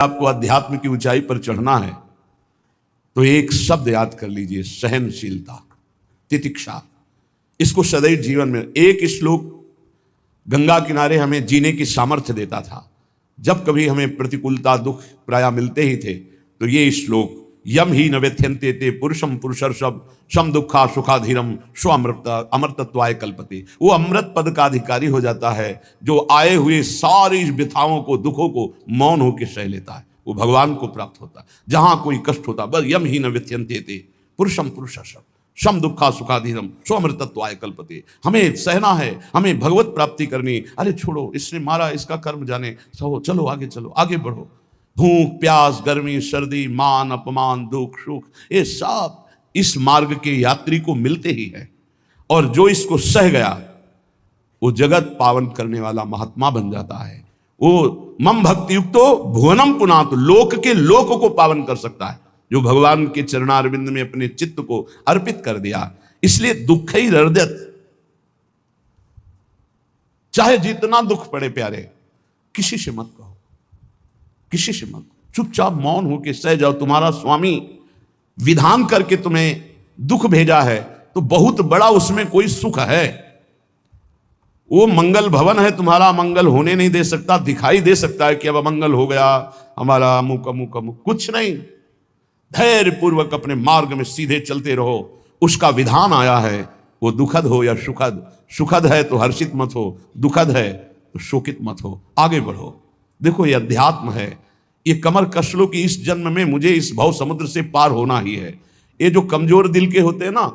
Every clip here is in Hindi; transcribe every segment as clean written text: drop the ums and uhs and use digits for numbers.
आपको अध्यात्म की ऊंचाई पर चढ़ना है तो एक शब्द याद कर लीजिए, सहनशीलता, तितिक्षा। इसको सदैव जीवन में, एक श्लोक गंगा किनारे हमें जीने की सामर्थ्य देता था। जब कभी हमें प्रतिकूलता दुख प्राय मिलते ही थे तो ये श्लोक, यम ही न व्यथ्यन्ते ते पुरुषम पुरुषर्षभ सम दुखा सुखाधीरम स्व अमृतत्वाय कल्पते। वो अमृत पद का अधिकारी हो जाता है जो आए हुए सारी व्यथाओं को, दुखों को मौन होकर सह लेता है, वो भगवान को प्राप्त होता है। जहां कोई कष्ट होता, बस यम ही न व्यथ्यन्ते ते पुरुषम पुरुषर्षभ सम दुखा सुखाधीरम स्व अमृतत्वाय कल्पते। हमें सहना है, हमें भगवत प्राप्ति करनी। अरे छोड़ो, इसने मारा, इसका कर्म जाने, चलो आगे, चलो आगे बढ़ो। भूख प्यास गर्मी सर्दी मान अपमान दुख सुख, ये सब इस मार्ग के यात्री को मिलते ही है। और जो इसको सह गया वो जगत पावन करने वाला महात्मा बन जाता है। वो मम भक्ति युक्तो भुवनम पुनातु, लोक के लोक को पावन कर सकता है जो भगवान के चरणारविंद में अपने चित्त को अर्पित कर दिया। इसलिए दुख ही हृदयत, चाहे जितना दुख पड़े प्यारे, किसी से मत कहो, किसी से मत, चुपचाप मौन होकर सह जाओ। तुम्हारा स्वामी विधान करके तुम्हें दुख भेजा है तो बहुत बड़ा उसमें कोई सुख है। वो मंगल भवन है, तुम्हारा मंगल होने नहीं दे सकता। दिखाई दे सकता है कि अब अमंगल हो गया हमारा, अमुक अमुक अमुक, कुछ नहीं। धैर्य पूर्वक अपने मार्ग में सीधे चलते रहो। उसका विधान आया है, वो दुखद हो या सुखद, सुखद है तो हर्षित मत हो, दुखद है तो शोकित मत हो, आगे बढ़ो। देखो ये अध्यात्म है, ये कमर कस लो कि इस जन्म में मुझे इस भव समुद्र से पार होना ही है। ये जो कमजोर दिल के होते हैं ना,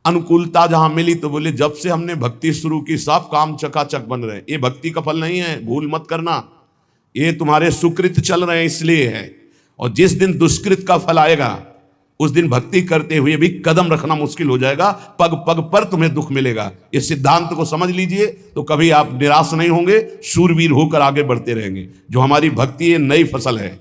अनुकूलता जहां मिली तो बोले जब से हमने भक्ति शुरू की सब काम चकाचक बन रहे हैं। ये भक्ति का फल नहीं है, भूल मत करना। ये तुम्हारे सुकृत चल रहे हैं इसलिए है। और जिस दिन दुष्कृत का फल आएगा उस दिन भक्ति करते हुए भी कदम रखना मुश्किल हो जाएगा, पग पग पर तुम्हें दुख मिलेगा। इस सिद्धांत को समझ लीजिए तो कभी आप निराश नहीं होंगे, शूरवीर होकर आगे बढ़ते रहेंगे। जो हमारी भक्ति है नई फसल है,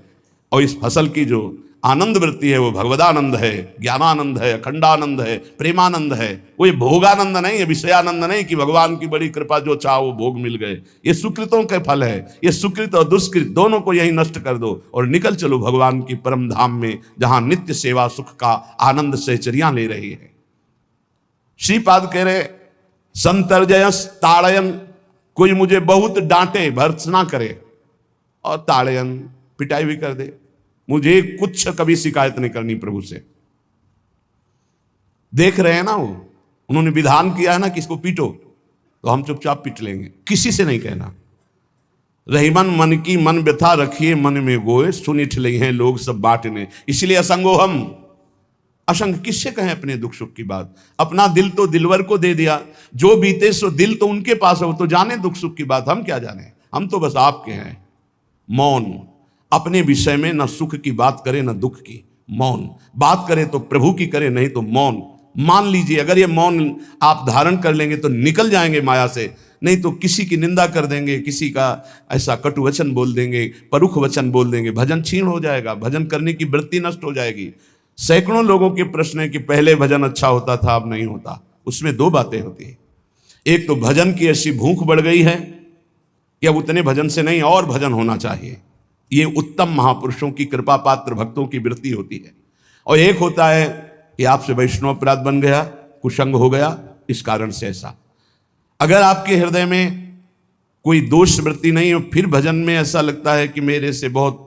और इस फसल की जो आनंद वृत्ति है वो भगवदानंद है, ज्ञानानंद है, अखंडानंद है, प्रेमानंद है। वो ये भोगानंद नहीं है, विषयानंद नहीं कि भगवान की बड़ी कृपा जो चाहो वो भोग मिल गए। ये सुकृतों के फल है। ये सुकृत और दुष्कृत दोनों को यही नष्ट कर दो और निकल चलो भगवान की परम धाम में, जहां नित्य सेवा सुख का आनंद सहचरियां ले रही है। श्रीपाद कह रहे, संतर्जयस ताड़यन, कोई मुझे बहुत डांटे भर्त्सना करे और ताड़यन पिटाई भी कर दे, मुझे कुछ कभी शिकायत नहीं करनी प्रभु से। देख रहे हैं ना, वो उन्होंने विधान किया है ना कि इसको पीटो, तो हम चुपचाप पीट लेंगे, किसी से नहीं कहना। रहीमन मन की मन व्यथा रखिए मन में गोए, सुनिठ ले हैं लोग सब बांटने। इसलिए असंगो हम, असंग किससे कहें अपने दुख सुख की बात। अपना दिल तो दिलवर को दे दिया, जो बीते सो दिल तो उनके पास है, वो तो जाने दुख सुख की बात, हम क्या जाने। हम तो बस आपके हैं। मौन, अपने विषय में न सुख की बात करे न दुख की, मौन। बात करे तो प्रभु की करे, नहीं तो मौन। मान लीजिए अगर ये मौन आप धारण कर लेंगे तो निकल जाएंगे माया से, नहीं तो किसी की निंदा कर देंगे, किसी का ऐसा कटु वचन बोल देंगे, परुख वचन बोल देंगे, भजन क्षीण हो जाएगा, भजन करने की वृत्ति नष्ट हो जाएगी। सैकड़ों लोगों के प्रश्न है कि पहले भजन अच्छा होता था अब नहीं होता। उसमें दो बातें होती है, एक तो भजन की ऐसी भूख बढ़ गई है कि अब उतने भजन से नहीं और भजन होना चाहिए। ये उत्तम महापुरुषों की कृपा पात्र भक्तों की वृत्ति होती है। और एक होता है कि आपसे वैष्णव अपराध बन गया, कुसंग हो गया, इस कारण से ऐसा। अगर आपके हृदय में कोई दोष वृत्ति नहीं हो, फिर भजन में ऐसा लगता है कि मेरे से बहुत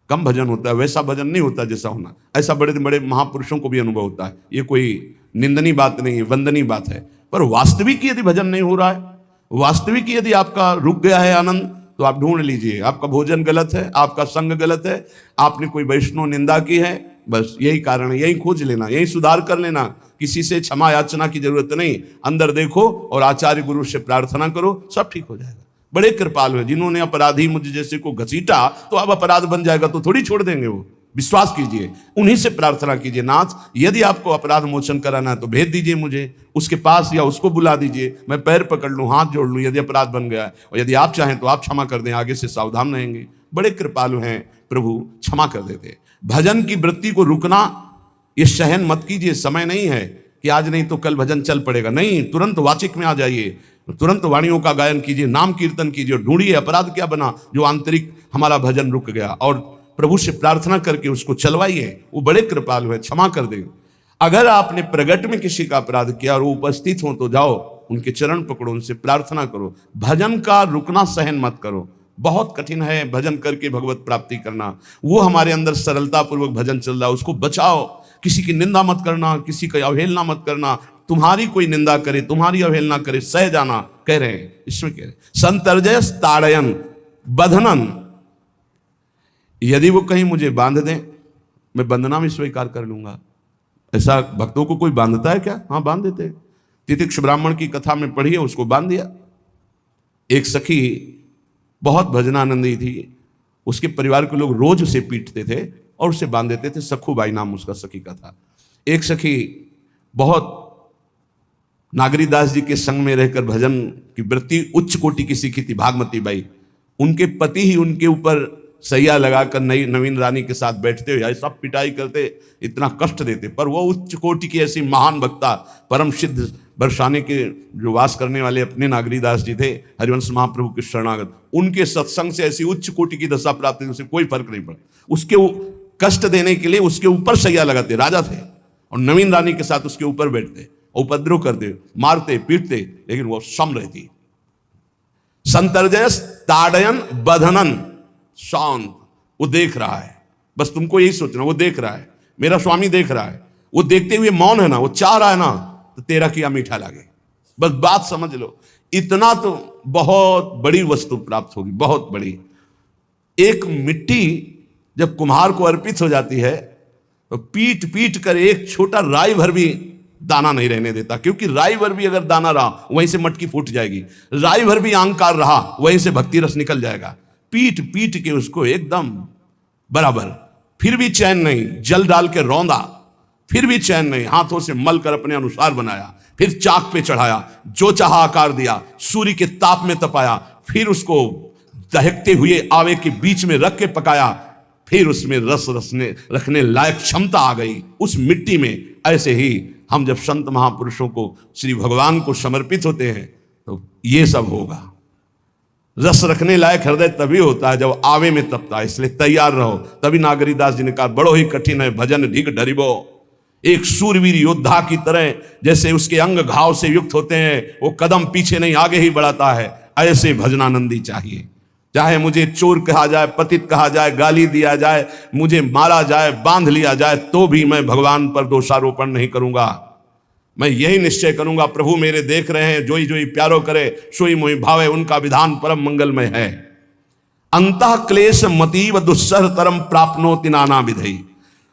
कम भजन होता है, वैसा भजन नहीं होता जैसा होना। ऐसा बड़े बड़े महापुरुषों को भी अनुभव होता है। ये कोई निंदनीय बात नहीं है, वंदनीय बात है। पर वास्तविक यदि भजन नहीं हो रहा है, वास्तविक यदि आपका रुक गया है आनंद, तो आप ढूंढ लीजिए आपका भोजन गलत है, आपका संग गलत है, आपने कोई वैष्णव निंदा की है। बस यही कारण है, यही खोज लेना, यही सुधार कर लेना। किसी से क्षमा याचना की जरूरत नहीं, अंदर देखो और आचार्य गुरु से प्रार्थना करो, सब ठीक हो जाएगा। बड़े कृपालु हैं, जिन्होंने अपराधी मुझ जैसे को घसीटा तो अब अपराध बन जाएगा तो थोड़ी छोड़ देंगे वो। विश्वास कीजिए, उन्हीं से प्रार्थना कीजिए, नाथ यदि आपको अपराध मोचन कराना है तो भेज दीजिए मुझे उसके पास, या उसको बुला दीजिए, मैं पैर पकड़ लूँ, हाथ जोड़ लूँ यदि अपराध बन गया है। और यदि आप चाहें तो आप क्षमा कर दें, आगे से सावधान रहेंगे। बड़े कृपालु हैं प्रभु, क्षमा कर देते। भजन की वृत्ति को रुकना, ये सहन मत कीजिए। समय नहीं है कि आज नहीं तो कल भजन चल पड़ेगा, नहीं, तुरंत वाचिक में आ जाइए, तुरंत वाणियों का गायन कीजिए, नाम कीर्तन कीजिए, ढूंढिए अपराध क्या बना जो आंतरिक हमारा भजन रुक गया। और प्रभु से प्रार्थना करके उसको चलवाइए, वो बड़े कृपालु है, क्षमा कर देंगे। अगर आपने प्रगट में किसी का अपराध किया और वो उपस्थित हो तो जाओ, उनके चरण पकड़ो, उनसे प्रार्थना करो। भजन का रुकना सहन मत करो। बहुत कठिन है भजन करके भगवत प्राप्ति करना। वो हमारे अंदर सरलता पूर्वक भजन चल रहा है, उसको बचाओ। किसी की निंदा मत करना, किसी की अवहेलना मत करना। तुम्हारी कोई निंदा करे, तुम्हारी अवहेलना करे, सह जाना, कह रहे हैं इसमें, कह रहे संतर्जय ताड़यन बंधनन। यदि वो कहीं मुझे बांध दें, मैं बंधना में स्वीकार कर लूंगा। ऐसा भक्तों को कोई बांधता है क्या? हाँ, बांध देते। तितिक्ष ब्राह्मण की कथा में पढ़िए, उसको बांध दिया। एक सखी बहुत भजनानंदी थी, उसके परिवार के लोग रोज उसे पीटते थे और उसे बांध देते थे। सखूबाई नाम उसका सखी का था। एक सखी बहुत नागरीदास जी के संग में रहकर भजन की वृत्ति उच्च कोटि की सीखी थी, भागमती बाई। उनके पति ही उनके ऊपर सैया लगाकर नवीन रानी के साथ बैठते हुए ऐसा पिटाई करते, इतना कष्ट देते, पर वो उच्च कोटि की ऐसी महान वक्ता, परम सिद्ध बरसाने के जो वास करने वाले अपने नागरीदास जी थे, हरिवंश महाप्रभु के शरणागत, उनके सत्संग से ऐसी उच्च कोटि की दशा प्राप्त हुई, उसे कोई फर्क नहीं पड़ा। उसके कष्ट देने के लिए उसके ऊपर सैया लगाते, राजा थे, और नवीन रानी के साथ उसके ऊपर बैठते, उपद्रव करते, मारते पीटते, लेकिन वो सम रहती। संतर्जयस ताड़यन बंधनन, शांत। वो देख रहा है, बस तुमको यही सोचना, वो देख रहा है, मेरा स्वामी देख रहा है। वो देखते हुए मौन है ना, वो चाह रहा है ना, तो तेरा किया मीठा लगे। बस बात समझ लो, इतना तो बहुत बड़ी वस्तु प्राप्त होगी, बहुत बड़ी। एक मिट्टी जब कुम्हार को अर्पित हो जाती है तो पीट पीट कर एक छोटा राई भर भी दाना नहीं रहने देता, क्योंकि राई भर भी अगर दाना रहा वहीं से मटकी फूट जाएगी, राई भर भी अहंकार रहा वहीं से भक्ति रस निकल जाएगा। पीट पीट के उसको एकदम बराबर, फिर भी चैन नहीं, जल डाल के रौंदा, फिर भी चैन नहीं, हाथों से मल कर अपने अनुसार बनाया, फिर चाक पे चढ़ाया, जो चाहा आकार दिया, सूर्य के ताप में तपाया, फिर उसको दहकते हुए आवे के बीच में रख के पकाया, फिर उसमें रस रखने लायक क्षमता आ गई उस मिट्टी में। ऐसे ही हम जब संत महापुरुषों को, श्री भगवान को समर्पित होते हैं तो ये सब होगा। रस रखने लायक हृदय तभी होता है जब आवे में तपता है, इसलिए तैयार रहो। तभी नागरीदास जी ने कहा, बड़ो ही कठिन है भजन ढिग डरिबो। एक सूरवीर योद्धा की तरह जैसे उसके अंग घाव से युक्त होते हैं, वो कदम पीछे नहीं आगे ही बढ़ाता है, ऐसे भजनानंदी चाहिए। चाहे मुझे चोर कहा जाए, पतित कहा जाए, गाली दिया जाए, मुझे मारा जाए, बांध लिया जाए, तो भी मैं भगवान पर दोषारोपण नहीं करूंगा। मैं यही निश्चय करूंगा, प्रभु मेरे देख रहे हैं, जोई जोई प्यारो करे सोई मोहि भावे, उनका विधान परम मंगलमय है। अंतः क्लेश मतीव दुस्सह तरम प्राप्नोति नाना विधि।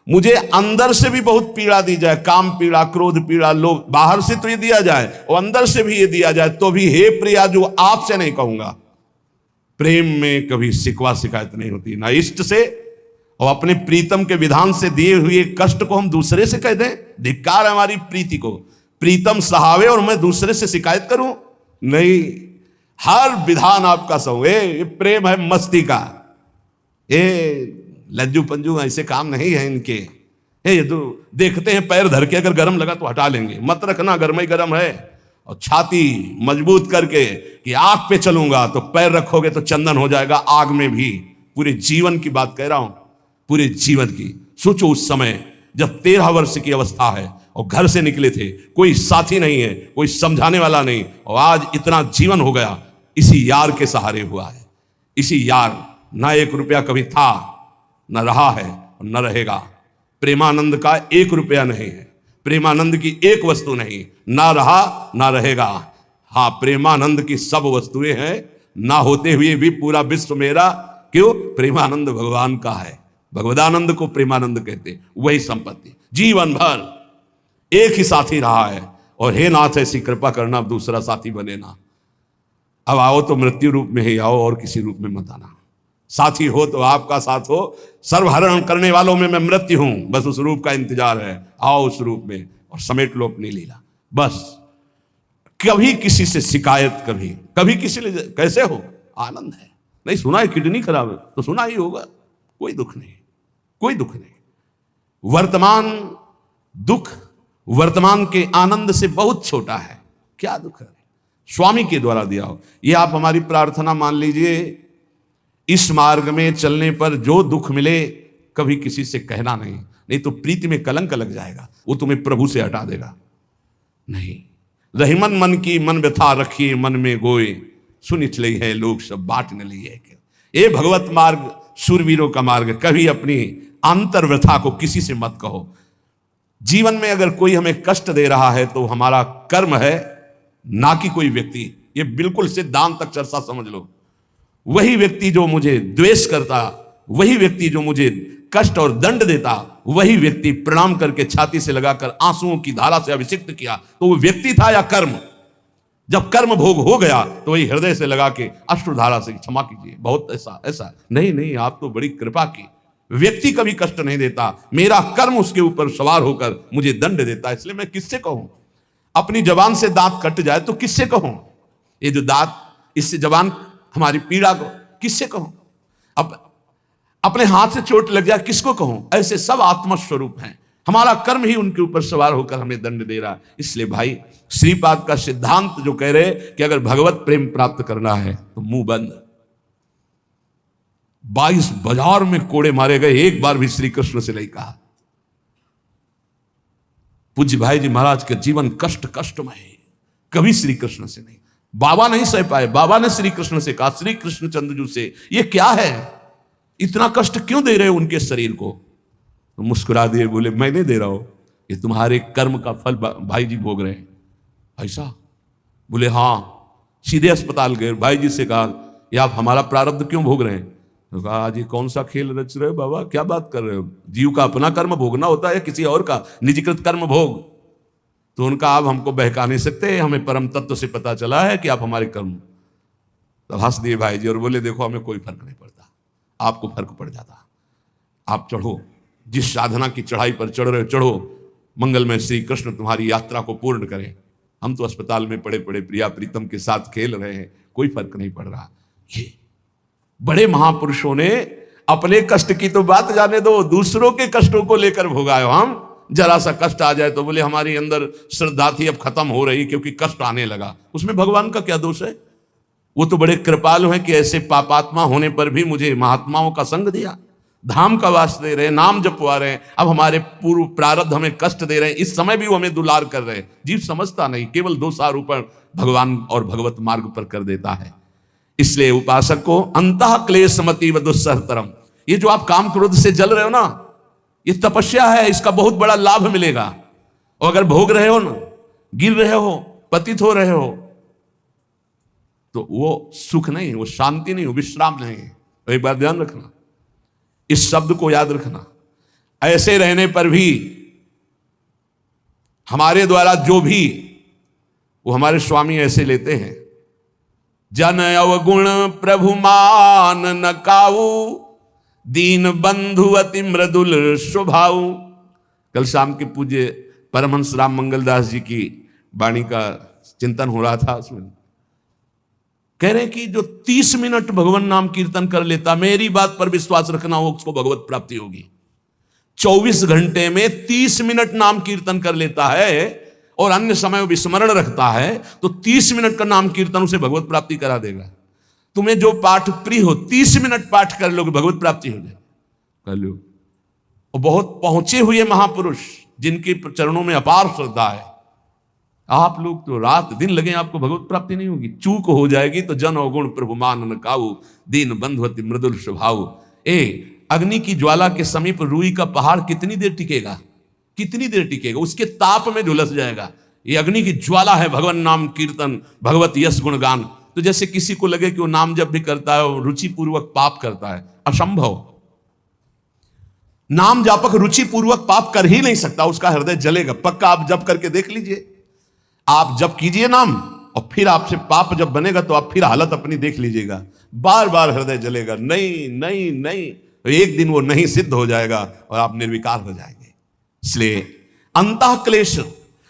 मुझे अंदर से भी बहुत पीड़ा दी जाए, काम पीड़ा, क्रोध पीड़ा, लोग बाहर से तो ये दिया जाए और अंदर से भी ये दिया जाए, तो भी हे प्रिया जो आपसे नहीं कहूंगा। प्रेम में कभी शिकवा शिकायत नहीं होती, ना इष्ट से और अपने प्रीतम के विधान से दिए हुए कष्ट को हम दूसरे से कह दें। धिक्कार है हमारी प्रीति को, प्रीतम सहावे और मैं दूसरे से शिकायत करूं? नहीं, हर विधान आपका सहूं। ये प्रेम है मस्ती का, ये लज्जू पंजू ऐसे काम नहीं है इनके। ये तो देखते हैं पैर धर के, अगर गर्म लगा तो हटा लेंगे, मत रखना गर्म ही गर्म है। और छाती मजबूत करके कि आग पे चलूंगा, तो पैर रखोगे तो चंदन हो जाएगा आग में भी। पूरे जीवन की बात कह रहा हूं, पूरे जीवन की। सोचो उस समय जब 13 वर्ष की अवस्था है और घर से निकले थे, कोई साथी नहीं है, कोई समझाने वाला नहीं, और आज इतना जीवन हो गया, इसी यार के सहारे हुआ है। इसी यार, ना 1 रुपया कभी था, न रहा है और न रहेगा। प्रेमानंद का 1 रुपया नहीं है, प्रेमानंद की एक वस्तु नहीं, ना रहा ना रहेगा। हाँ, प्रेमानंद की सब वस्तुएं हैं, ना होते हुए भी पूरा विश्व मेरा। क्यों? प्रेमानंद भगवान का है, भगवदानंद को प्रेमानंद कहते, वही संपत्ति। जीवन भर एक ही साथी रहा है, और हे नाथ ऐसी कृपा करना अब दूसरा साथी बने ना। अब आओ तो मृत्यु रूप में ही आओ, और किसी रूप में मत आना। साथी हो तो आपका साथ हो, सर्वहरण करने वालों में मैं मृत्यु हूं, बस उस रूप का इंतजार है। आओ उस रूप में और समेट लो अपनी लीला। बस कभी किसी से शिकायत, कभी किसी ने कैसे हो, आनंद है। नहीं सुना है किडनी खराब है तो सुना ही होगा, कोई दुख नहीं, कोई दुख नहीं। वर्तमान दुख वर्तमान के आनंद से बहुत छोटा है। क्या दुख है? स्वामी के द्वारा दिया हो। ये आप हमारी प्रार्थना मान लीजिए इस मार्ग में चलने पर जो दुख मिले कभी किसी से कहना नहीं, नहीं तो प्रीति में कलंक लग जाएगा, वो तुम्हें प्रभु से हटा देगा। नहीं, रहीमन मन की मन व्यथा रखिए मन में गोए, सुनिच लई है लोग सब बाट न ली है। ये भगवत मार्ग शूरवीरों का मार्ग। कभी अपनी अंतर व्यथा को किसी से मत कहो। जीवन में अगर कोई हमें कष्ट दे रहा है तो हमारा कर्म है, ना कि कोई व्यक्ति। ये बिल्कुल सिद्धांत तक चर्चा समझ लो। वही व्यक्ति जो मुझे द्वेष करता, वही व्यक्ति जो मुझे कष्ट और दंड देता, वही व्यक्ति प्रणाम करके छाती से लगाकर आंसुओं की धारा से अभिषिक्त किया, तो वो व्यक्ति था या कर्म? जब कर्म भोग हो गया तो वही हृदय से लगा के अश्रुधारा से क्षमा कीजिए, बहुत ऐसा ऐसा। नहीं नहीं, आप तो बड़ी कृपा की। व्यक्ति कभी कष्ट नहीं देता, मेरा कर्म उसके ऊपर सवार होकर मुझे दंड देता। इसलिए मैं किससे कहूं? अपनी जबान से दांत कट जाए तो किससे कहूं? ये जो दांत, इससे जबान हमारी पीड़ा को किससे कहूं? अब अपने हाथ से चोट लग जाए किसको कहूं? ऐसे सब आत्मा स्वरूप हैं, हमारा कर्म ही उनके ऊपर सवार होकर हमें दंड दे रहा है। इसलिए भाई, श्रीपाद का सिद्धांत जो कह रहे कि अगर भगवत प्रेम प्राप्त करना है तो मुंह बंद। 22 बाजार में कोड़े मारे गए, एक बार भी श्री कृष्ण से नहीं कहा। पूज्य भाई जी महाराज के जीवन कष्ट कष्टमय है, कभी श्री कृष्ण से नहीं। बाबा नहीं सह पाए, बाबा ने श्री कृष्ण से कहा, श्री कृष्ण चंद्रजू से, ये क्या है, इतना कष्ट क्यों दे रहे हो उनके शरीर को? तो मुस्कुरा दिए, बोले मैं नहीं दे रहा हूं, ये तुम्हारे कर्म का फल भाई जी भोग रहे हैं। ऐसा? बोले हाँ। सीधे अस्पताल गए, भाई जी से कहा, ये आप हमारा प्रारब्ध क्यों भोग रहे हैं? तो कहा, आज ये कौन सा खेल रच रहे हो बाबा, क्या बात कर रहे हो? जीव का अपना कर्म भोगना होता है, किसी और का निजीकृत कर्म भोग? तो उनका, आप हमको बहका नहीं सकते, हमें परम तत्व से पता चला है कि आप हमारे कर्म। तो हंस दिए भाई जी और बोले, देखो हमें कोई फर्क नहीं पड़ता, आपको फर्क पड़ जाता। आप चढ़ो, जिस साधना की चढ़ाई पर चढ़ रहे हो चढ़ो, मंगलमय श्री कृष्ण तुम्हारी यात्रा को पूर्ण करें। हम तो अस्पताल में पड़े पड़े प्रिया प्रीतम के साथ खेल रहे हैं, कोई फर्क नहीं पड़ रहा। ये बड़े महापुरुषों ने अपने कष्ट की तो बात जाने दो, दूसरों के कष्टों को लेकर भोगाए। हम जरा सा कष्ट आ जाए तो बोले हमारी अंदर श्रद्धा थी अब खत्म हो रही क्योंकि कष्ट आने लगा। उसमें भगवान का क्या दोष है? वो तो बड़े कृपालु हैं कि ऐसे पापात्मा होने पर भी मुझे महात्माओं का संग दिया, धाम का वास दे रहे, नाम जपवा रहे हैं। अब हमारे पूर्व प्रारब्ध हमें कष्ट दे रहे हैं, इस समय भी वो हमें दुलार कर रहे हैं। जीव समझता नहीं, केवल दोषारोपण भगवान और भगवत मार्ग पर कर देता है। इसलिए उपासक को अंतः क्लेशमति व दुस्सहतरम, ये जो आप काम क्रोध से जल रहे हो ना, ये तपस्या है, इसका बहुत बड़ा लाभ मिलेगा। और अगर भोग रहे हो ना, गिर रहे हो, पतित हो रहे हो, तो वो सुख नहीं, वो शांति नहीं, वो विश्राम नहीं। तो एक बार ध्यान रखना, इस शब्द को याद रखना। ऐसे रहने पर भी हमारे द्वारा जो भी, वो हमारे स्वामी ऐसे लेते हैं, जन अवगुण प्रभु मान न काऊ, दीन बंधु अति मृदुल स्वभाव। कल शाम के पूज्य परमहंस राम मंगल दास जी की वाणी का चिंतन हो रहा था, उसमें कह रहे कि जो 30 मिनट भगवान नाम कीर्तन कर लेता, मेरी बात पर विश्वास रखना, हो उसको भगवत प्राप्ति होगी। 24 घंटे में 30 मिनट नाम कीर्तन कर लेता है और अन्य समय विस्मरण रखता है, तो 30 मिनट का नाम कीर्तन उसे भगवत प्राप्ति करा देगा। तुम्हें जो पाठ प्रिय हो, 30 मिनट पाठ कर लोगे, भगवत प्राप्ति हो जाए, कर लो। और बहुत पहुंचे हुए महापुरुष जिनके चरणों में अपार श्रद्धा है, आप लोग तो रात दिन लगे, आपको भगवत प्राप्ति नहीं होगी। चूक हो जाएगी तो जन अवगुण प्रभु मान न काऊ, दीन बंधुअति मृदुल स्वभाव। अग्नि की ज्वाला के समीप रुई का पहाड़ कितनी देर टिकेगा? कितनी देर टिकेगा? उसके ताप में झुलस जाएगा। ये अग्नि की ज्वाला है भगवान नाम कीर्तन, भगवत यश गुणगान। तो जैसे किसी को लगे कि वो नाम जब भी करता है वो रुचिपूर्वक पाप करता है, असंभव। नाम जापक रुचिपूर्वक पाप कर ही नहीं सकता, उसका हृदय जलेगा। पक्का आप जप करके देख लीजिए, आप जप कीजिए नाम, और फिर आपसे पाप जब बनेगा तो आप फिर हालत अपनी देख लीजिएगा, बार बार हृदय जलेगा, नहीं नहीं नहीं। तो एक दिन वो नहीं सिद्ध हो जाएगा और आप निर्विकार हो जाएंगे। इसलिए अंतः क्लेश,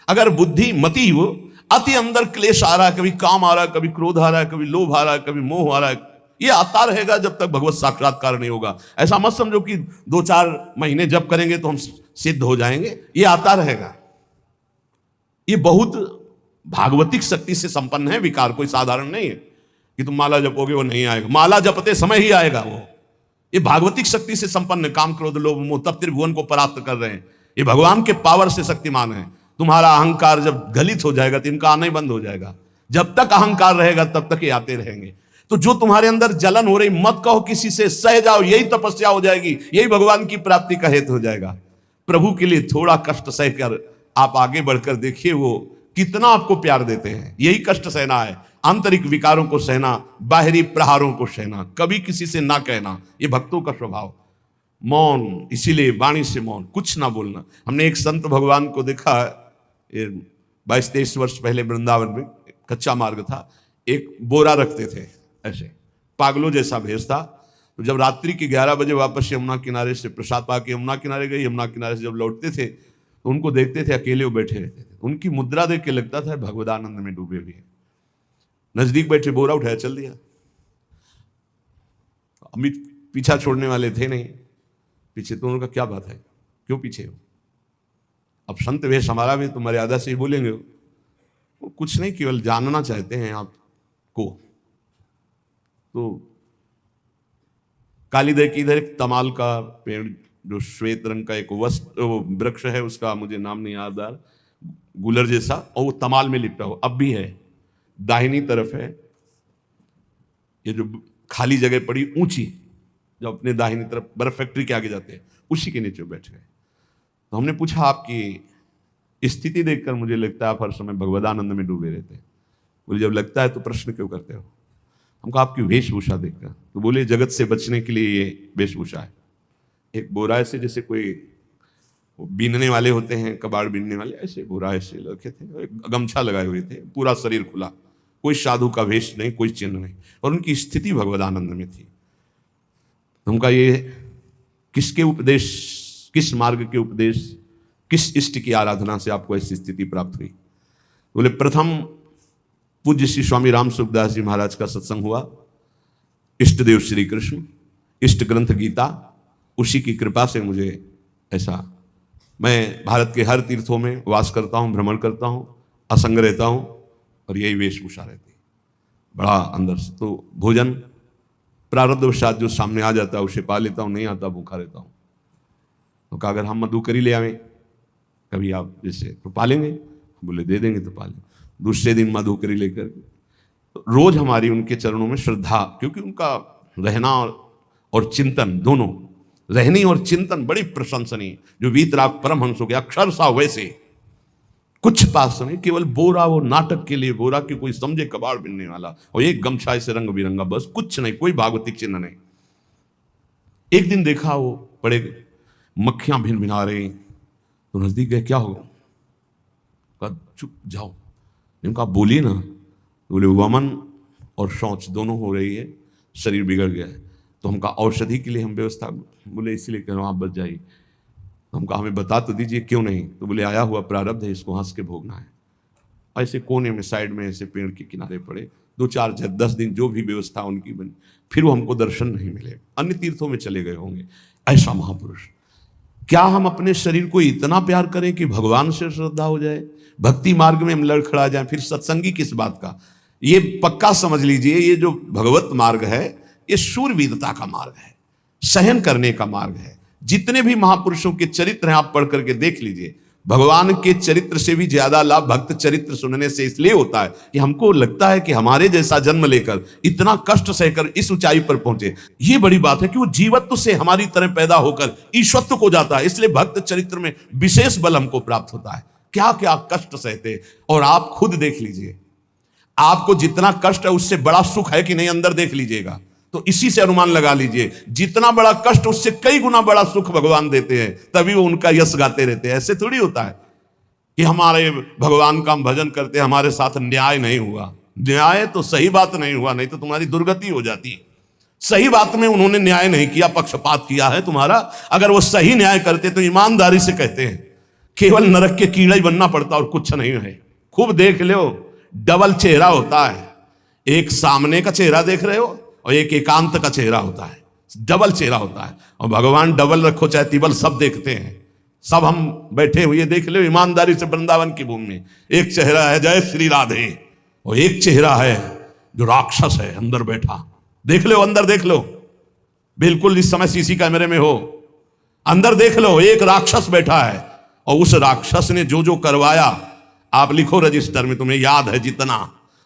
अगर बुद्धि मति हो, अति अंदर क्लेश आ रहा है, कभी काम आ रहा है, कभी क्रोध आ रहा है, कभी लोभ आ रहा है, कभी मोह आ रहा है, ये आता रहेगा जब तक भगवत साक्षात्कार नहीं होगा। ऐसा मत समझो कि 2-4 महीने जप करेंगे तो हम सिद्ध हो जाएंगे, ये आता रहेगा। ये बहुत भागवतिक शक्ति से संपन्न है विकार, कोई साधारण नहीं है कि तुम माला जपोगे वो नहीं आएगा, माला जपते समय ही आएगा वो। ये भागवतिक शक्ति से संपन्न, काम क्रोध लोभ मोह तब त्रिभुवन को परास्त कर रहे हैं, ये भगवान के पावर से शक्तिमान है। तुम्हारा अहंकार जब गलित हो जाएगा तो इनका आना ही बंद हो जाएगा। जब तक अहंकार रहेगा तब तक ये आते रहेंगे। तो जो तुम्हारे अंदर जलन हो रही, मत कहो किसी से, सह जाओ, यही तपस्या हो जाएगी, यही भगवान की प्राप्ति का हेतु हो जाएगा। प्रभु के लिए थोड़ा कष्ट सहकर आप आगे बढ़कर देखिए वो कितना आपको प्यार देते हैं। यही कष्ट सहना है, आंतरिक विकारों को सहना, बाहरी प्रहारों को सहना, कभी किसी से ना कहना, ये भक्तों का स्वभाव। मौन, इसीलिए वाणी से मौन, कुछ ना बोलना। हमने एक संत भगवान को देखा, 22-23 वर्ष पहले वृंदावन में, कच्चा मार्ग था, एक बोरा रखते थे ऐसे, पागलों जैसा भेष था। तो जब रात्रि के 11 बजे वापस यमुना किनारे से प्रसाद पा के यमुना किनारे गए, यमुना किनारे से जब लौटते थे तो उनको देखते थे अकेले वो बैठे रहते थे। उनकी मुद्रा देख के लगता था भगवदानंद में डूबे हुए हैं। नजदीक बैठे, बोरा उठाया, चल दिया। अमित पीछा छोड़ने वाले थे नहीं पीछे, तो उनका क्या बात है, क्यों पीछे हो? अब संत वेश हमारा भी तो मर्यादा से ही बोलेंगे, वो कुछ नहीं, केवल जानना चाहते हैं आपको। तो कालीदह की इधर एक तमाल का पेड़, जो श्वेत रंग का एक वृक्ष है, उसका मुझे नाम नहीं याद आ रहा, गुलर जैसा, और वो तमाल में लिपटा हो, अब भी है। दाहिनी तरफ है ये जो खाली जगह पड़ी ऊंची, जो अपने दाहिनी तरफ बर्फ फैक्ट्री के आगे जाते हैं, उसी के नीचे बैठ गए। तो हमने पूछा, आपकी स्थिति देखकर मुझे लगता है आप हर समय भगवदानंद में डूबे रहते हैं। बोले जब लगता है तो प्रश्न क्यों करते हो? हमको आपकी वेशभूषा देखकर। तो बोले जगत से बचने के लिए ये वेशभूषा है। एक बोरा से, जैसे कोई बीनने वाले होते हैं, कबाड़ बीनने वाले, ऐसे बोरा ऐसे रखे थे, गमछा लगाए हुए थे, पूरा शरीर खुला, कोई साधु का वेश नहीं, कोई चिन्ह नहीं, और उनकी स्थिति भगवदानंद में थी। उनका ये किसके उपदेश, किस मार्ग के उपदेश, किस इष्ट की आराधना से आपको ऐसी स्थिति प्राप्त हुई? बोले प्रथम पूज्य श्री स्वामी राम सुखदास जी महाराज का सत्संग हुआ, इष्ट देव श्री कृष्ण, इष्ट ग्रंथ गीता, उसी की कृपा से मुझे ऐसा, मैं भारत के हर तीर्थों में वास करता हूँ, भ्रमण करता हूँ, असंग रहता हूँ, और यही वेशभूषा रहती, बड़ा अंदर से। तो भोजन प्रारब्धवशात जो सामने आ जाता है उसे पा लेता हूँ, नहीं आता भूखा रहता हूँ। तो कहा अगर हम मधुकरी ले आवें कभी आप जैसे, तो पालेंगे? बोले दे देंगे तो पालेंगे। दूसरे दिन मधुकरी लेकर, तो रोज हमारी उनके चरणों में श्रद्धा, क्योंकि उनका रहना और चिंतन दोनों, रहनी और चिंतन बड़ी प्रशंसनीय। जो वीतराग परमहंसों के अक्षर सा वैसे, कुछ पास नहीं, केवल बोरा, वो नाटक के लिए बोरा कि कोई समझे कबाड़ बिनने वाला, और एक गमछा से रंग बिरंगा, बस कुछ नहीं, कोई भागवतिक चिन्ह नहीं। एक दिन देखा वो बड़े मक्खियां भिन भिना रही, तो नजदीक गए, क्या होगा? कहा चुप जाओ। इनका बोलिए ना। बोले वमन और शौच दोनों हो रही है, शरीर बिगड़ गया है, तो हमका औषधि के लिए हम व्यवस्था, बोले इसीलिए कह रहा हूँ आप बच जाइए। तो हमका हमें बता तो दीजिए क्यों नहीं? तो बोले आया हुआ प्रारब्ध है, इसको हंस के भोगना है। ऐसे कोने में साइड में ऐसे पेड़ के किनारे पड़े, 2-4-10 दिन जो भी व्यवस्था उनकी बनी, फिर वो हमको दर्शन नहीं मिले, अन्य तीर्थों में चले गए होंगे। ऐसा महापुरुष। क्या हम अपने शरीर को इतना प्यार करें कि भगवान से श्रद्धा हो जाए, भक्ति मार्ग में हम लड़खड़ा जाएं, फिर सत्संगी किस बात का? ये पक्का समझ लीजिए, ये जो भगवत मार्ग है ये शूरवीरता का मार्ग है, सहन करने का मार्ग है। जितने भी महापुरुषों के चरित्र हैं आप पढ़ करके देख लीजिए, भगवान के चरित्र से भी ज्यादा लाभ भक्त चरित्र सुनने से इसलिए होता है कि हमको लगता है कि हमारे जैसा जन्म लेकर इतना कष्ट सहकर इस ऊंचाई पर पहुंचे, ये बड़ी बात है कि वो जीवत्व से हमारी तरह पैदा होकर ईश्वत्व को जाता है। इसलिए भक्त चरित्र में विशेष बल हमको प्राप्त होता है। क्या क्या कष्ट सहते, और आप खुद देख लीजिए, आपको जितना कष्ट है उससे बड़ा सुख है कि नहीं, अंदर देख लीजिएगा तो इसी से अनुमान लगा लीजिए, जितना बड़ा कष्ट उससे कई गुना बड़ा सुख भगवान देते हैं, तभी वो उनका यश गाते रहते हैं। ऐसे थोड़ी होता है कि हमारे भगवान का हम भजन करते, हमारे साथ न्याय नहीं हुआ। न्याय तो सही बात नहीं हुआ, नहीं तो तुम्हारी दुर्गति हो जाती। सही बात में उन्होंने न्याय नहीं किया, पक्षपात किया है तुम्हारा। अगर वो सही न्याय करते तो ईमानदारी से कहते हैं, केवल नरक के कीड़ा ही बनना पड़ता और कुछ नहीं है। खूब देख लो, डबल चेहरा होता है, एक सामने का चेहरा देख रहे हो और एक एकांत का चेहरा होता है, डबल चेहरा होता है। और भगवान डबल रखो चाहे तिबल, सब देखते हैं। सब हम बैठे हुए देख लो ईमानदारी से वृंदावन की भूमि में, एक चेहरा है जय श्री राधे, और एक चेहरा है जो राक्षस है अंदर बैठा। देख लो, अंदर देख लो, बिल्कुल इस समय सीसी कैमरे में हो, अंदर देख लो, एक राक्षस बैठा है। और उस राक्षस ने जो जो करवाया, आप लिखो रजिस्टर में, तुम्हें याद है जितना,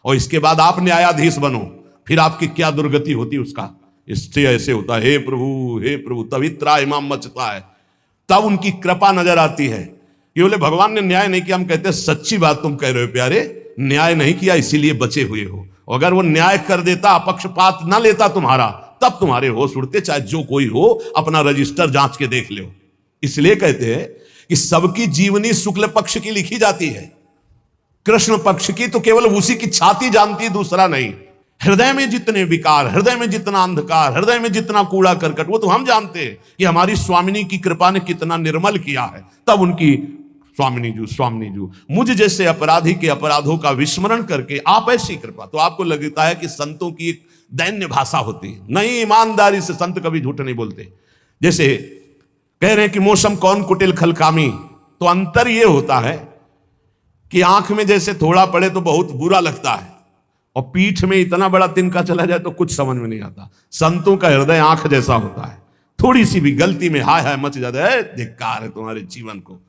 और इसके बाद आप न्यायाधीश बनो, फिर आपकी क्या दुर्गति होती उसका। इससे ऐसे होता है, हे प्रभु तब इतना इमाम मचता है, तब उनकी कृपा नजर आती है कि बोले भगवान ने न्याय नहीं किया। हम कहते हैं सच्ची बात तुम कह रहे हो प्यारे, न्याय नहीं किया इसीलिए बचे हुए हो। अगर वो न्याय कर देता, पक्षपात ना लेता तुम्हारा, तब तुम्हारे होश उड़ते, चाहे जो कोई हो, अपना रजिस्टर जांच के देख लो। इसलिए कहते हैं कि सबकी जीवनी शुक्ल पक्ष की लिखी जाती है, कृष्ण पक्ष की तो केवल उसी की छाती जानती, दूसरा नहीं। हृदय में जितने विकार, हृदय में जितना अंधकार, हृदय में जितना कूड़ा करकट, वो तो हम जानते हैं कि हमारी स्वामिनी की कृपा ने कितना निर्मल किया है। तब उनकी स्वामिनी जू मुझ जैसे अपराधी के अपराधों का विस्मरण करके आप ऐसी कृपा, तो आपको लगता है कि संतों की एक दैन्य भाषा होती है। नहीं, ईमानदारी से संत कभी झूठ नहीं बोलते। जैसे कह रहे हैं कि मौसम कौन कुटिल खलकामी, तो अंतर यह होता है कि आंख में जैसे थोड़ा पड़े तो बहुत बुरा लगता है, और पीठ में इतना बड़ा तिनका चला जाए तो कुछ समझ में नहीं आता। संतों का हृदय आंख जैसा होता है, थोड़ी सी भी गलती में हाय हाय मच जाता है, धिक्कार है तुम्हारे जीवन को,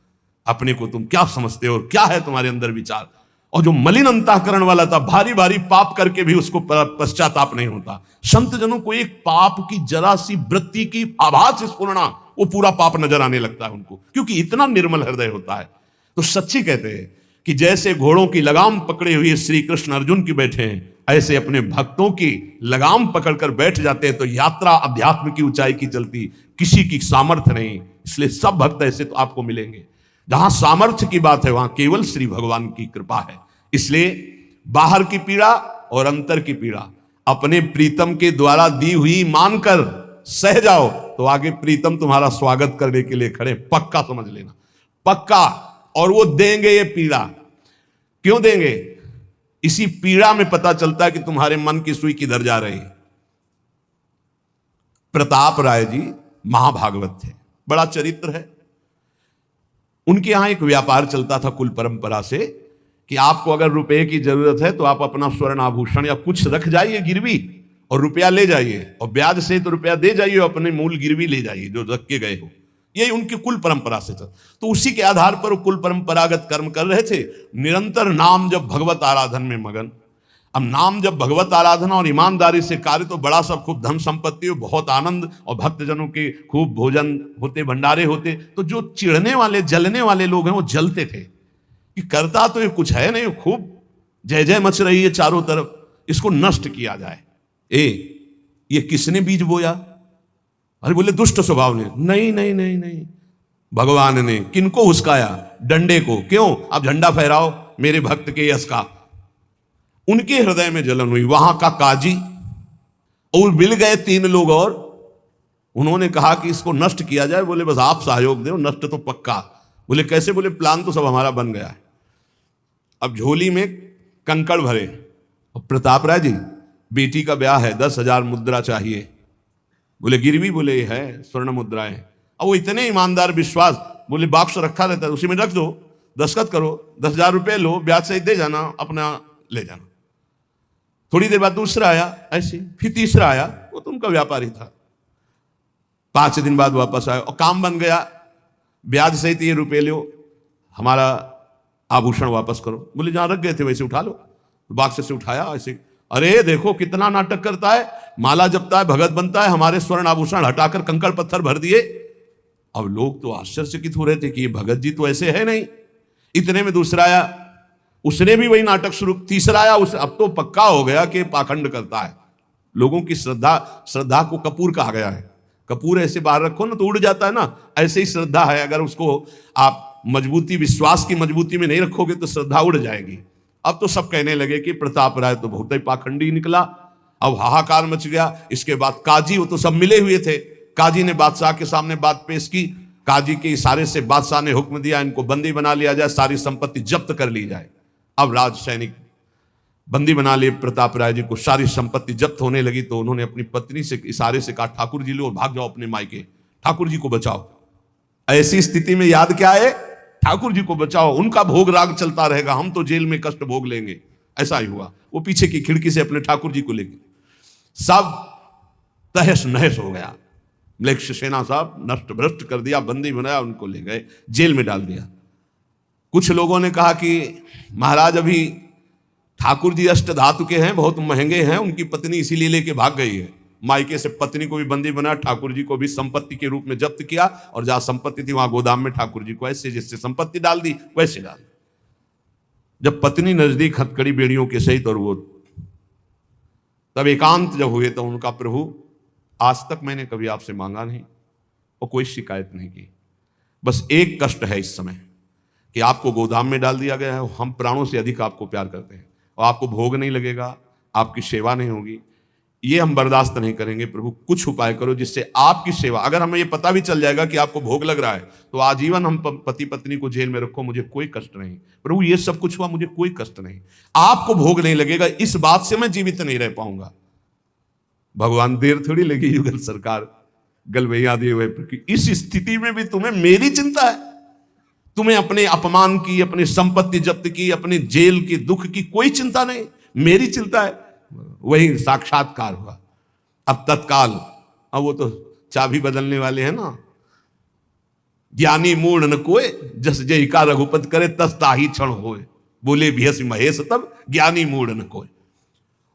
अपने को तुम क्या समझते हो, क्या है तुम्हारे अंदर विचार। और जो मलिन अंतःकरण वाला था, भारी भारी पाप करके भी उसको पश्चाताप नहीं होता। संत जनों को एक पाप की जरा सी वृत्ति की आभास स्फुरना, वो पूरा पाप नजर आने लगता है उनको, क्योंकि इतना निर्मल हृदय होता है। तो सच्ची कहते हैं कि जैसे घोड़ों की लगाम पकड़े हुए श्री कृष्ण अर्जुन की बैठे हैं, ऐसे अपने भक्तों की लगाम पकड़कर बैठ जाते हैं, तो यात्रा अध्यात्म की ऊंचाई की चलती, किसी की सामर्थ्य नहीं। इसलिए सब भक्त ऐसे तो आपको मिलेंगे। जहां सामर्थ्य की बात है वहां केवल श्री भगवान की कृपा है। इसलिए बाहर की पीड़ा और अंतर की पीड़ा अपने प्रीतम के द्वारा दी हुई मानकर सह जाओ, तो आगे प्रीतम तुम्हारा स्वागत करने के लिए खड़े, पक्का समझ लेना, पक्का। और वो देंगे ये पीड़ा, क्यों देंगे? इसी पीड़ा में पता चलता है कि तुम्हारे मन की सुई किधर जा रही। प्रताप राय जी महाभागवत थे, बड़ा चरित्र है। उनके यहां एक व्यापार चलता था कुल परंपरा से कि आपको अगर रुपए की जरूरत है तो आप अपना स्वर्ण आभूषण या कुछ रख जाइए गिरवी, और रुपया ले जाइए, और ब्याज से तो रुपया दे जाइए, अपने मूल गिरवी ले जाइए जो रख के गए हो। यही उनकी कुल परंपरा से था। तो उसी के आधार पर वो कुल परंपरागत कर्म कर रहे थे, निरंतर नाम जब भगवत आराधन में मगन। अब नाम जब भगवत आराधना और ईमानदारी से कार्य, तो बड़ा सब खूब धन संपत्ति, बहुत आनंद, और भक्तजनों के खूब भोजन होते, भंडारे होते। तो जो चिढ़ने वाले जलने वाले लोग हैं वो जलते थे कि करता तो ये कुछ है नहीं, खूब जय जय मच रही है चारों तरफ, इसको नष्ट किया जाए। ये किसने बीज बोया? अरे बोले दुष्ट स्वभाव ने। नहीं नहीं नहीं नहीं, भगवान ने। किनको हुस्काया? डंडे को। क्यों? अब झंडा फहराओ मेरे भक्त के यश का। उनके हृदय में जलन हुई। वहां का काजी और मिल गए 3 लोग, और उन्होंने कहा कि इसको नष्ट किया जाए। बोले बस आप सहयोग दो, नष्ट तो पक्का। बोले कैसे? बोले प्लान तो सब हमारा बन गया है। अब झोली में कंकड़ भरे, और प्रताप राय जी बेटी का ब्याह है, 10,000 मुद्रा चाहिए। बोले गिरवी? बोले है स्वर्ण मुद्राएं। अब वो इतने ईमानदार, विश्वास, बोले बॉक्स रखा रहता है उसी में रख दो, दस्तखत करो, 10,000 रुपये लो, ब्याज सहित दे जाना, अपना ले जाना। थोड़ी देर बाद दूसरा आया ऐसे, फिर तीसरा आया, वो तो उनका व्यापारी था। 5 दिन बाद वापस आया और काम बन गया, ब्याज सहित ये रुपये लो, हमारा आभूषण वापस करो। बोले जहां रख गए थे वैसे उठा लो। बॉक्स से उठाया ऐसे, अरे देखो कितना नाटक करता है, माला जपता है, भगत बनता है, हमारे स्वर्ण आभूषण हटाकर कंकड़ पत्थर भर दिए। अब लोग तो आश्चर्यचकित हो रहे थे कि ये भगत जी तो ऐसे है नहीं। इतने में दूसरा आया, उसने भी वही नाटक शुरू। तीसरा आया, उस अब तो पक्का हो गया कि पाखंड करता है। लोगों की श्रद्धा को कपूर कहा गया है। कपूर ऐसे बाहर रखो ना तो उड़ जाता है ना, ऐसे ही श्रद्धा है। अगर उसको आप मजबूती, विश्वास की मजबूती में नहीं रखोगे तो श्रद्धा उड़ जाएगी। अब तो सब कहने लगे कि प्रताप राय तो बहुत ही पाखंडी निकला। अब हाहाकार मच गया। इसके बाद काजी, वो तो सब मिले हुए थे, काजी ने बादशाह के सामने बात पेश की। काजी के इशारे से बादशाह ने हुक्म दिया इनको बंदी बना लिया जाए, सारी संपत्ति जब्त कर ली जाए। अब राज सैनिक बंदी बना लिए प्रताप राय जी को, सारी संपत्ति जब्त होने लगी। तो उन्होंने अपनी पत्नी से इशारे से कहा ठाकुर जी लो और भाग जाओ अपने मायके, ठाकुर जी को बचाओ। ऐसी स्थिति में याद क्या है? ठाकुर जी को बचाओ, उनका भोग राग चलता रहेगा, हम तो जेल में कष्ट भोग लेंगे। ऐसा ही हुआ। वो पीछे की खिड़की से अपने ठाकुर जी को लेके सब तहस नहस हो गया। म्लेच्छ सेना साहब नष्ट भ्रष्ट कर दिया, बंदी बनाया, उनको ले गए, जेल में डाल दिया। कुछ लोगों ने कहा कि महाराज अभी ठाकुर जी अष्ट धातु के हैं, बहुत महंगे हैं, उनकी पत्नी इसीलिए लेके भाग गई है। मायके से पत्नी को भी बंदी बनाया, ठाकुर जी को भी संपत्ति के रूप में जब्त किया, और जहां संपत्ति थी वहां गोदाम में ठाकुर जी को ऐसे जैसे संपत्ति डाल दी वैसे डाल दी। जब पत्नी नजदीक हथकड़ी बेड़ियों के सहित, और वो तब एकांत जब हुए तो उनका प्रभु आज तक मैंने कभी आपसे मांगा नहीं और कोई शिकायत नहीं की, बस एक कष्ट है इस समय कि आपको गोदाम में डाल दिया गया है। हम प्राणों से अधिक आपको प्यार करते हैं और आपको भोग नहीं लगेगा, आपकी सेवा नहीं होगी, ये हम बर्दाश्त नहीं करेंगे। प्रभु कुछ उपाय करो जिससे आपकी सेवा, अगर हमें ये पता भी चल जाएगा कि आपको भोग लग रहा है तो आजीवन हम पति पत्नी को जेल में रखो, मुझे कोई कष्ट नहीं। प्रभु ये सब कुछ हुआ, मुझे कोई कष्ट नहीं, आपको भोग नहीं लगेगा, इस बात से मैं जीवित नहीं रह पाऊंगा। भगवान देर थोड़ी लगी युगल सरकार गलवैया दिए हुए, इस स्थिति में भी तुम्हें मेरी चिंता है? तुम्हें अपने अपमान की, अपनी संपत्ति जब्त की, अपने जेल की दुख की कोई चिंता नहीं, मेरी चिंता है। वही साक्षात्कार हुआ। अब तत्काल, अब वो तो चाबी बदलने वाले हैं ना, ज्ञानी मूढ़ न कोय जस जय का रघुपत करे तस ताही क्षण होए, बोले भियस महेश तब ज्ञानी मूढ़ न कोय।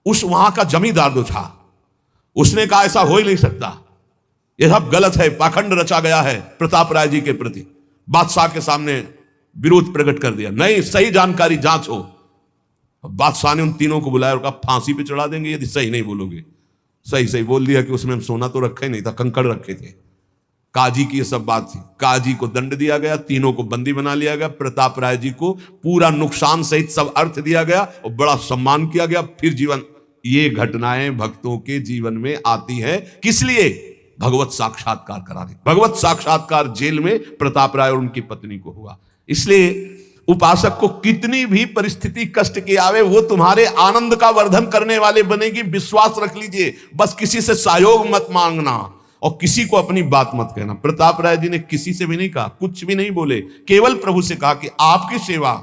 उस वहां का जमींदार जो था उसने कहा ऐसा हो ही नहीं सकता, यह सब गलत है, पाखंड रचा गया है प्रताप राय जी के प्रति। बादशाह के सामने विरोध प्रकट कर दिया, नहीं सही जानकारी जांच हो। बादशाह ने उन तीनों को बुलाया और कहा फांसी पे चढ़ा देंगे यदि सही नहीं बोलोगे। सही सही बोल दिया कि उसमें हम सोना तो रखा ही नहीं था, कंकड़ रखे थे। काजी की ये सब बात थी। काजी को दंड दिया गया, तीनों को बंदी बना लिया गया, प्रताप राय जी को पूरा नुकसान सहित सब अर्थ दिया गया और बड़ा सम्मान किया गया। फिर जीवन, ये घटनाएं भक्तों के जीवन में आती है किस लिए? भगवत साक्षात्कार कराने। भगवत साक्षात्कार जेल में प्रताप राय और उनकी पत्नी को हुआ। इसलिए उपासक को कितनी भी परिस्थिति कष्ट की आवे, वो तुम्हारे आनंद का वर्धन करने वाले बनेगी, विश्वास रख लीजिए। बस किसी से सहयोग मत मांगना और किसी को अपनी बात मत कहना। प्रताप राय जी ने किसी से भी नहीं कहा, कुछ भी नहीं बोले, केवल प्रभु से कहा कि आपकी सेवा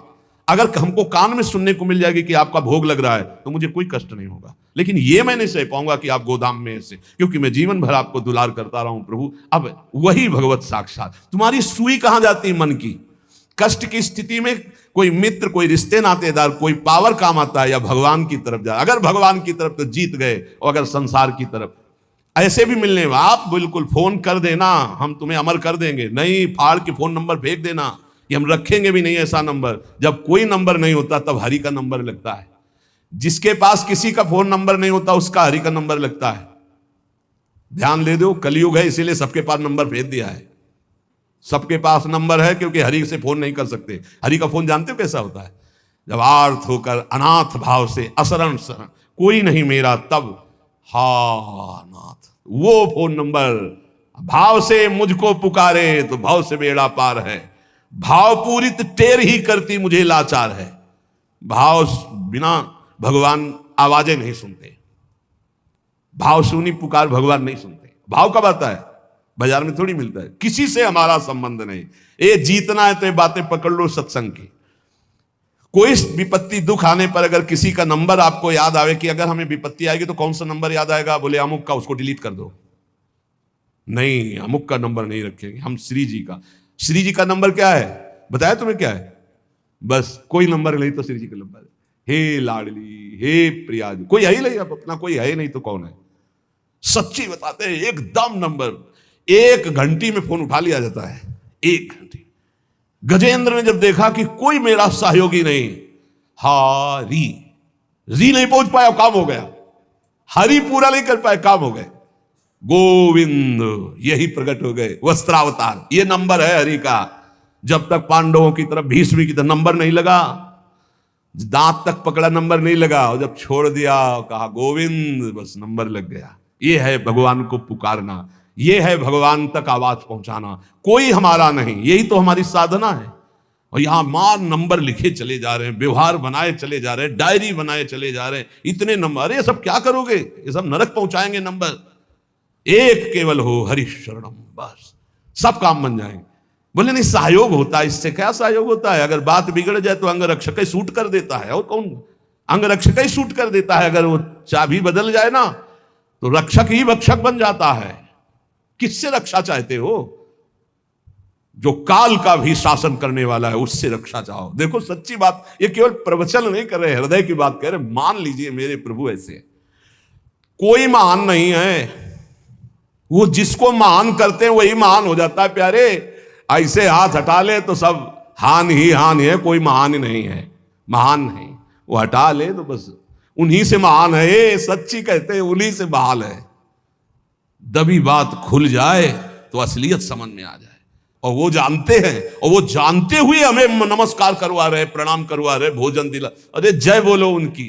अगर हमको कान में सुनने को मिल जाएगी कि आपका भोग लग रहा है तो मुझे कोई कष्ट नहीं होगा, लेकिन ये मैं नहीं सह पाऊंगा कि आप गोदाम में ऐसे, क्योंकि मैं जीवन भर आपको दुलार करता रहा हूं प्रभु। अब वही भगवत साक्षात। तुम्हारी सुई कहां जाती मन की? कष्ट की स्थिति में कोई मित्र, कोई रिश्ते नातेदार, कोई पावर काम आता है या भगवान की तरफ जाए? अगर भगवान की तरफ तो जीत गए, और अगर संसार की तरफ ऐसे भी मिलने, आप बिल्कुल फोन कर देना, हम तुम्हें अमर कर देंगे, नहीं फाड़ के फोन नंबर फेंक देना, कि हम रखेंगे भी नहीं ऐसा नंबर। जब कोई नंबर नहीं होता तब हरि का नंबर लगता है। जिसके पास किसी का फोन नंबर नहीं होता उसका हरि का नंबर लगता है। ध्यान दे दो, कलयुग है इसीलिए सबके पास नंबर भेज दिया है। सबके पास नंबर है क्योंकि हरि से फोन नहीं कर सकते। हरि का फोन जानते हो कैसा होता है? जब आर्थ होकर अनाथ भाव से असरण शरण कोई नहीं मेरा, तब हा नाथ, वो फोन नंबर। भाव से मुझको पुकारे तो भाव से बेड़ा पार है, भाव पूरित टेर ही करती मुझे लाचार है। भाव बिना भगवान आवाजें नहीं सुनते, भाव सुनी पुकार भगवान नहीं सुनते। भाव कब आता है? बाजार में थोड़ी मिलता है। किसी से हमारा संबंध नहीं। ये जीतना है तो ये बातें पकड़ लो सत्संग की। कोई विपत्ति दुख आने पर अगर किसी का नंबर आपको याद आवे कि अगर हमें विपत्ति आएगी तो कौन सा नंबर याद आएगा? बोले अमुक का, उसको डिलीट कर दो। नहीं, अमुक का नंबर नहीं रखेंगे हम, श्री जी का। श्री जी का नंबर क्या है बताया तुम्हें? क्या है? बस कोई नंबर नहीं तो श्री जी का नंबर है। हे लाडली, हे प्रिया, कोई है ही नहीं, अब अपना कोई है नहीं तो कौन है? सच्ची बताते हैं, एकदम नंबर। 1 घंटी में फोन उठा लिया जाता है, 1 घंटी। गजेंद्र ने जब देखा कि कोई मेरा सहयोगी नहीं, हरी री नहीं पहुंच पाया, काम हो गया। हरि पूरा नहीं कर पाए, काम हो गए। गोविंद यही प्रकट हो गए, वस्त्रावतार। ये नंबर है हरि का। जब तक पांडवों की तरफ, भीष्म की तरफ नंबर नहीं लगा, दांत तक पकड़ा नंबर नहीं लगा, और जब छोड़ दिया कहा गोविंद, बस नंबर लग गया। ये है भगवान को पुकारना, ये है भगवान तक आवाज पहुंचाना। कोई हमारा नहीं, यही तो हमारी साधना है। और यहां मां नंबर लिखे चले जा रहे हैं, व्यवहार बनाए चले जा रहे हैं, डायरी बनाए चले जा रहे हैं, इतने नंबर। अरे सब क्या करोगे? ये सब नरक पहुंचाएंगे नंबर। एक केवल हो हरि शरणम, बस सब काम बन जाएंगे। बोले नहीं, सहयोग होता है। इससे क्या सहयोग होता है? अगर बात बिगड़ जाए तो अंग रक्षक सूट कर देता है, और कौन? अंगरक्षक ही सूट कर देता है। अगर वो चाबी बदल जाए ना तो रक्षक ही भक्षक बन जाता है। किससे रक्षा चाहते हो? जो काल का भी शासन करने वाला है उससे रक्षा चाहो। देखो सच्ची बात, ये केवल प्रवचन नहीं कर रहे, हृदय की बात कह रहे। मान लीजिए मेरे प्रभु ऐसे, कोई महान नहीं है, वो जिसको महान करते हैं वही महान हो जाता है प्यारे। ऐसे हाथ हटा ले तो सब हान ही हान है, कोई महान ही नहीं है, महान नहीं। वो हटा ले तो बस उन्हीं से महान है। ये सच्ची कहते हैं, उन्हीं से बहाल है। दबी बात खुल जाए तो असलियत समझ में आ जाए। और वो जानते हैं, और वो जानते हुए हमें नमस्कार करवा रहे, प्रणाम करवा रहे, भोजन दिला। अरे जय बोलो उनकी।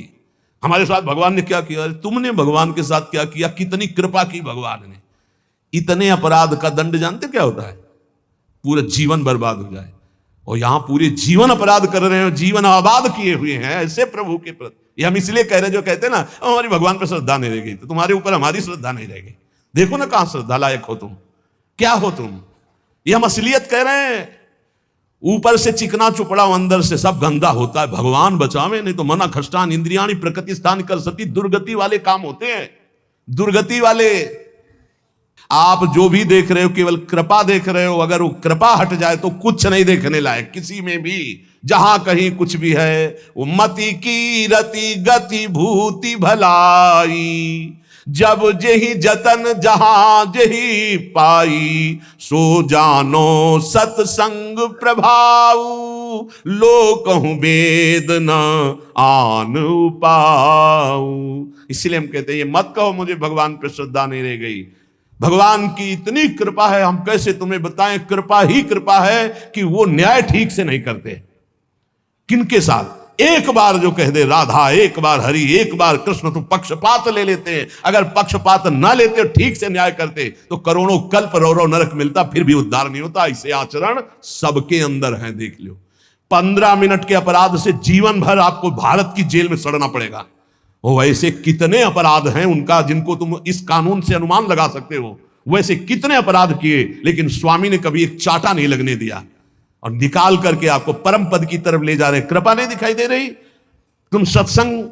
हमारे साथ भगवान ने क्या किया? अरे तुमने भगवान के साथ क्या किया? कितनी कृपा की भगवान ने। इतने अपराध का दंड जानते क्या होता है? पूरा जीवन बर्बाद हो जाए। और यहां पूरे जीवन अपराध कर रहे हैं, जीवन आबाद किए हुए हैं ऐसे प्रभु के प्रति। ये हम इसलिए कह रहे, जो कहते हैं ना हमारी भगवान पर श्रद्धा नहीं रह गई, तो तुम्हारे ऊपर हमारी श्रद्धा नहीं रह गई। देखो ना कहां श्रद्धा लायक हो तुम, क्या हो तुम। ये हम असलियत कह रहे हैं। ऊपर से चिकना चुपड़ा, अंदर से सब गंदा होता है। भगवान बचावे, नहीं तो मना खष्टान इंद्रियाणी प्रकृति स्थान कर सती। दुर्गति वाले काम होते हैं, दुर्गति वाले। आप जो भी देख रहे हो केवल कृपा देख रहे हो। अगर वो कृपा हट जाए तो कुछ नहीं देखने लायक किसी में भी। जहां कहीं कुछ भी है वो मति की रति गति भूति भलाई। जब जेहि जतन जहां जेहि पाई, सो जानो सत्संग प्रभाव। लो कहूं वेद न आन पाऊ। इसलिए हम कहते हैं ये मत कहो मुझे भगवान पर श्रद्धा नहीं रह गई। भगवान की इतनी कृपा है, हम कैसे तुम्हें बताएं। कृपा ही कृपा है कि वो न्याय ठीक से नहीं करते। किनके साथ? एक बार जो कह दे राधा, एक बार हरि, एक बार कृष्ण, तो पक्षपात ले लेते हैं। अगर पक्षपात ना लेते, ठीक से न्याय करते, तो करोड़ों कल्प रौरव नरक मिलता, फिर भी उद्धार नहीं होता। ऐसे आचरण सबके अंदर है, देख लो। 15 मिनट के अपराध से जीवन भर आपको भारत की जेल में सड़ना पड़ेगा। वो ऐसे कितने अपराध हैं उनका, जिनको तुम इस कानून से अनुमान लगा सकते हो। वैसे कितने अपराध किए, लेकिन स्वामी ने कभी एक चाटा नहीं लगने दिया, और निकाल करके आपको परम पद की तरफ ले जा रहे। कृपा नहीं दिखाई दे रही? तुम सत्संग,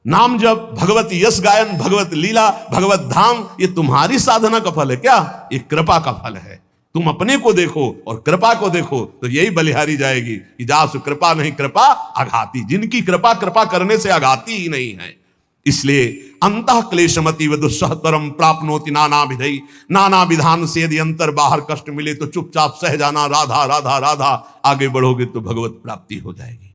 नाम जप, भगवत यश गायन, भगवत लीला, भगवत धाम, ये तुम्हारी साधना का फल है क्या? ये कृपा का फल है। तुम अपने को देखो और कृपा को देखो, तो यही बलिहारी जाएगी कि जासु कृपा नहीं कृपा आघाती। जिनकी कृपा, कृपा करने से आघाती ही नहीं है। इसलिए अंतः क्लेशमति दुस्सहतरम प्राप्नोति नाना विधि। नाना विधान से यदि अंतर बाहर कष्ट मिले तो चुपचाप सह जाना, राधा राधा राधा। आगे बढ़ोगे तो भगवत प्राप्ति हो जाएगी।